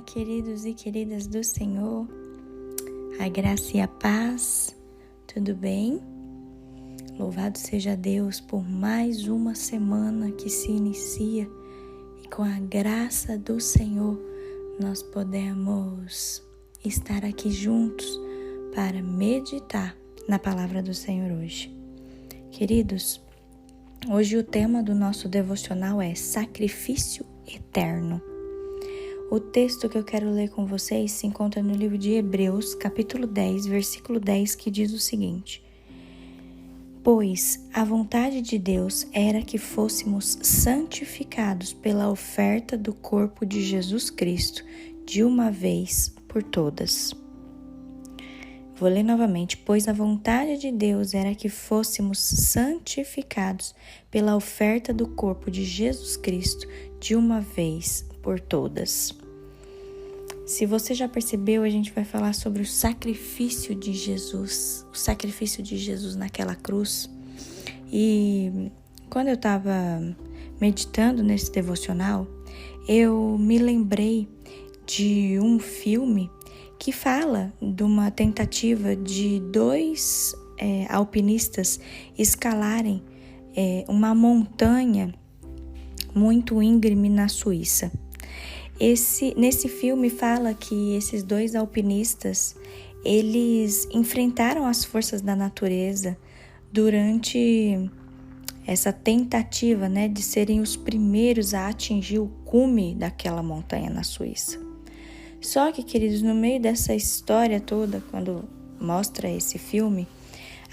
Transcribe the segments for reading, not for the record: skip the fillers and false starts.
queridos e queridas do Senhor, a graça e a paz, tudo bem? Louvado seja Deus por mais uma semana que se inicia e com a graça do Senhor nós podemos estar aqui juntos para meditar na palavra do Senhor hoje. Queridos, hoje o tema do nosso devocional é sacrifício eterno. O texto que eu quero ler com vocês se encontra no livro de Hebreus, capítulo 10, versículo 10, que diz o seguinte: Pois a vontade de Deus era que fôssemos santificados pela oferta do corpo de Jesus Cristo, de uma vez por todas. Vou ler novamente. Pois a vontade de Deus era que fôssemos santificados pela oferta do corpo de Jesus Cristo, de uma vez por todas. Se você já percebeu, a gente vai falar sobre o sacrifício de Jesus, o sacrifício de Jesus naquela cruz. E quando eu estava meditando nesse devocional, eu me lembrei de um filme que fala de uma tentativa de dois alpinistas escalarem uma montanha muito íngreme na Suíça. Nesse filme fala que esses dois alpinistas, eles enfrentaram as forças da natureza durante essa tentativa, de serem os primeiros a atingir o cume daquela montanha na Suíça. Só que, queridos, no meio dessa história toda, quando mostra esse filme,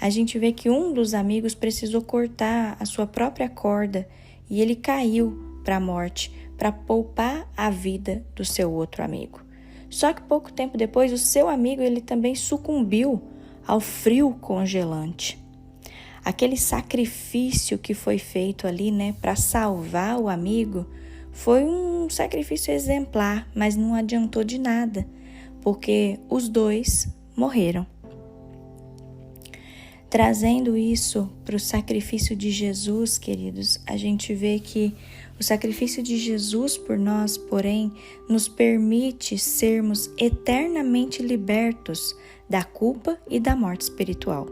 a gente vê que um dos amigos precisou cortar a sua própria corda e ele caiu para a morte, para poupar a vida do seu outro amigo. Só que pouco tempo depois, o seu amigo ele também sucumbiu ao frio congelante. Aquele sacrifício que foi feito ali, para salvar o amigo, foi um sacrifício exemplar, mas não adiantou de nada, porque os dois morreram. Trazendo isso para o sacrifício de Jesus, queridos, a gente vê que o sacrifício de Jesus por nós, porém, nos permite sermos eternamente libertos da culpa e da morte espiritual.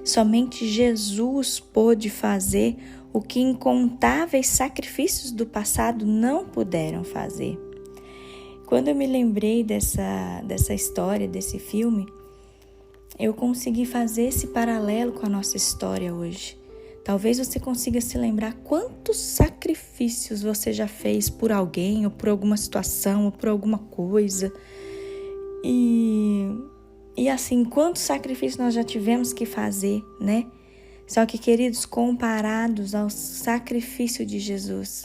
Somente Jesus pôde fazer o que incontáveis sacrifícios do passado não puderam fazer. Quando eu me lembrei dessa história, desse filme, eu consegui fazer esse paralelo com a nossa história hoje. Talvez você consiga se lembrar quantos sacrifícios você já fez por alguém, ou por alguma situação, ou por alguma coisa. E assim, quantos sacrifícios nós já tivemos que fazer, Só que, queridos, comparados ao sacrifício de Jesus,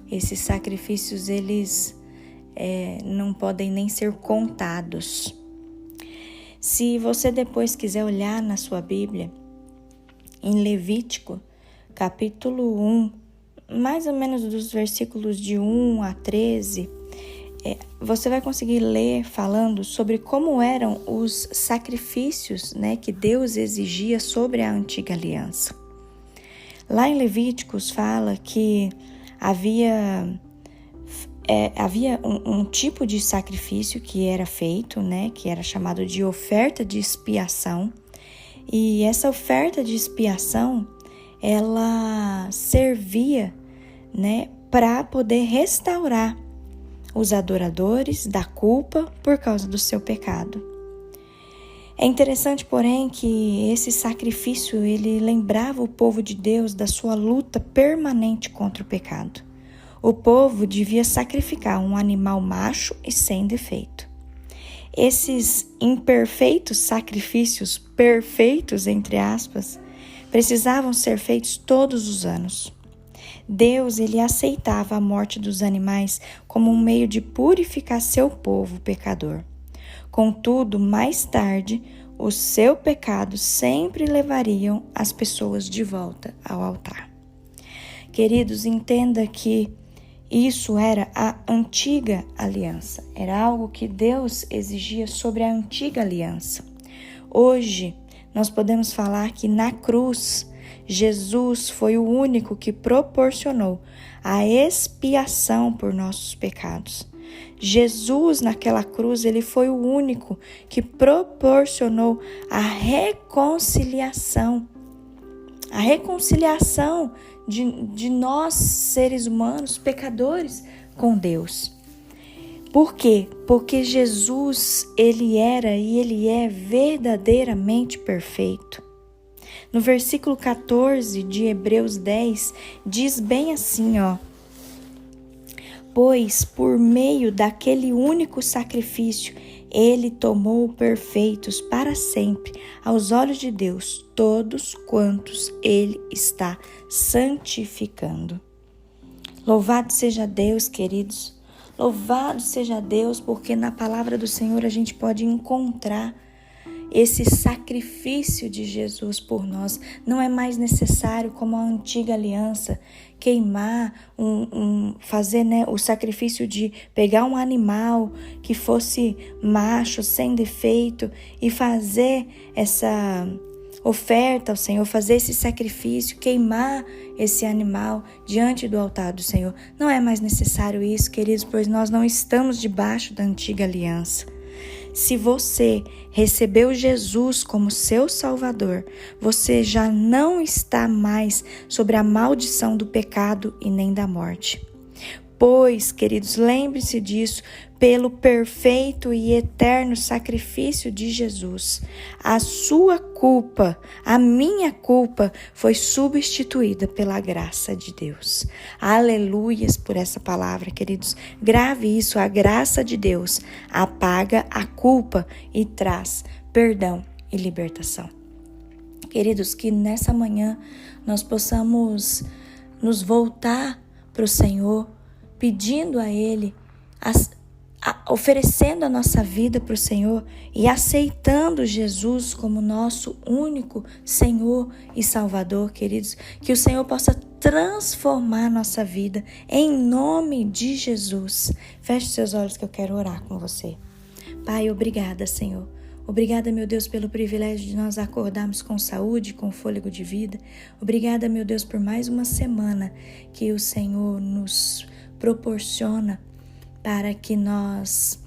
esses sacrifícios, eles não podem nem ser contados. Se você depois quiser olhar na sua Bíblia, em Levítico, capítulo 1, mais ou menos dos versículos de 1 a 13, você vai conseguir ler falando sobre como eram os sacrifícios, que Deus exigia sobre a antiga aliança. Lá em Levíticos fala que havia um tipo de sacrifício que era feito, que era chamado de oferta de expiação. E essa oferta de expiação, ela servia, para poder restaurar os adoradores da culpa por causa do seu pecado. É interessante, porém, que esse sacrifício, ele lembrava o povo de Deus da sua luta permanente contra o pecado. O povo devia sacrificar um animal macho e sem defeito. Esses imperfeitos sacrifícios, perfeitos, entre aspas, precisavam ser feitos todos os anos. Deus, ele aceitava a morte dos animais como um meio de purificar seu povo pecador. Contudo, mais tarde, o seu pecado sempre levariam as pessoas de volta ao altar. Queridos, entenda que isso era a antiga aliança, era algo que Deus exigia sobre a antiga aliança. Hoje, nós podemos falar que na cruz, Jesus foi o único que proporcionou a expiação por nossos pecados. Jesus naquela cruz, ele foi o único que proporcionou a reconciliação. A reconciliação de nós, seres humanos, pecadores, com Deus. Por quê? Porque Jesus, ele era e ele é verdadeiramente perfeito. No versículo 14 de Hebreus 10, diz bem assim, ó. Pois por meio daquele único sacrifício, ele tomou perfeitos para sempre aos olhos de Deus todos quantos ele está santificando. Louvado seja Deus, queridos. Louvado seja Deus, porque na palavra do Senhor a gente pode encontrar esse sacrifício de Jesus por nós. Não é mais necessário, como a antiga aliança, queimar, fazer o sacrifício de pegar um animal que fosse macho, sem defeito, e fazer essa oferta ao Senhor, fazer esse sacrifício, queimar esse animal diante do altar do Senhor. Não é mais necessário isso, queridos, pois nós não estamos debaixo da antiga aliança. Se você recebeu Jesus como seu Salvador, você já não está mais sobre a maldição do pecado e nem da morte. Pois, queridos, lembre-se disso, pelo perfeito e eterno sacrifício de Jesus, a sua culpa, a minha culpa, foi substituída pela graça de Deus. Aleluias por essa palavra, queridos. Grave isso, a graça de Deus apaga a culpa e traz perdão e libertação. Queridos, que nessa manhã nós possamos nos voltar para o Senhor, pedindo a Ele, oferecendo a nossa vida para o Senhor e aceitando Jesus como nosso único Senhor e Salvador, queridos. Que o Senhor possa transformar nossa vida em nome de Jesus. Feche seus olhos que eu quero orar com você. Pai, obrigada, Senhor. Obrigada, meu Deus, pelo privilégio de nós acordarmos com saúde, com fôlego de vida. Obrigada, meu Deus, por mais uma semana que o Senhor nos proporciona para que nós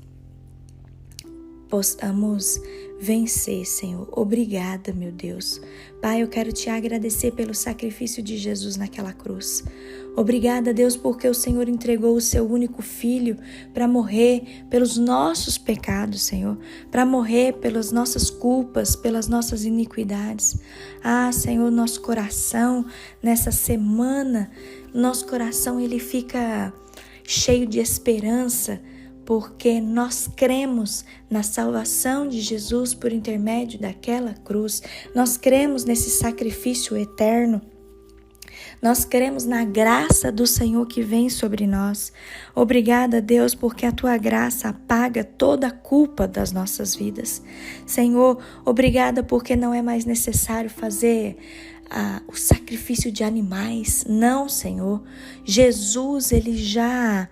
possamos vencer, Senhor. Obrigada, meu Deus. Pai, eu quero te agradecer pelo sacrifício de Jesus naquela cruz. Obrigada, Deus, porque o Senhor entregou o seu único filho para morrer pelos nossos pecados, Senhor, para morrer pelas nossas culpas, pelas nossas iniquidades. Ah, Senhor, nosso coração nessa semana, nosso coração ele fica cheio de esperança, porque nós cremos na salvação de Jesus por intermédio daquela cruz. Nós cremos nesse sacrifício eterno. Nós cremos na graça do Senhor que vem sobre nós. Obrigada, Deus, porque a tua graça apaga toda a culpa das nossas vidas. Senhor, obrigada porque não é mais necessário fazer o sacrifício de animais. Não, Senhor. Jesus, ele já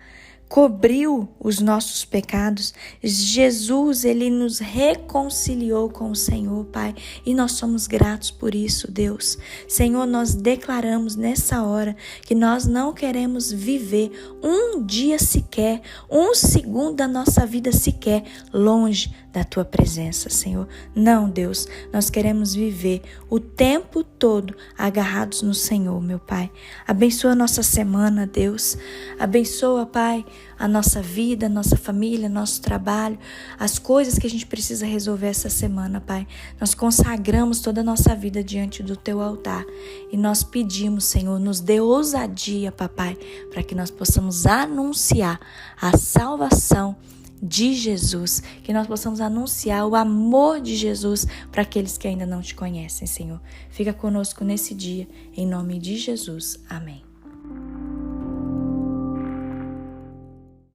cobriu os nossos pecados. Jesus, ele nos reconciliou com o Senhor, Pai, e nós somos gratos por isso, Deus. Senhor, nós declaramos nessa hora que nós não queremos viver um dia sequer, um segundo da nossa vida sequer longe da tua presença, Senhor. Não, Deus, nós queremos viver o tempo todo agarrados no Senhor, meu Pai. Abençoa a nossa semana, Deus. Abençoa, Pai, a nossa vida, a nossa família, nosso trabalho, as coisas que a gente precisa resolver essa semana, Pai. Nós consagramos toda a nossa vida diante do teu altar e nós pedimos, Senhor, nos dê ousadia, Papai, para que nós possamos anunciar a salvação de Jesus, que nós possamos anunciar o amor de Jesus para aqueles que ainda não te conhecem, Senhor. Fica conosco nesse dia, em nome de Jesus. Amém.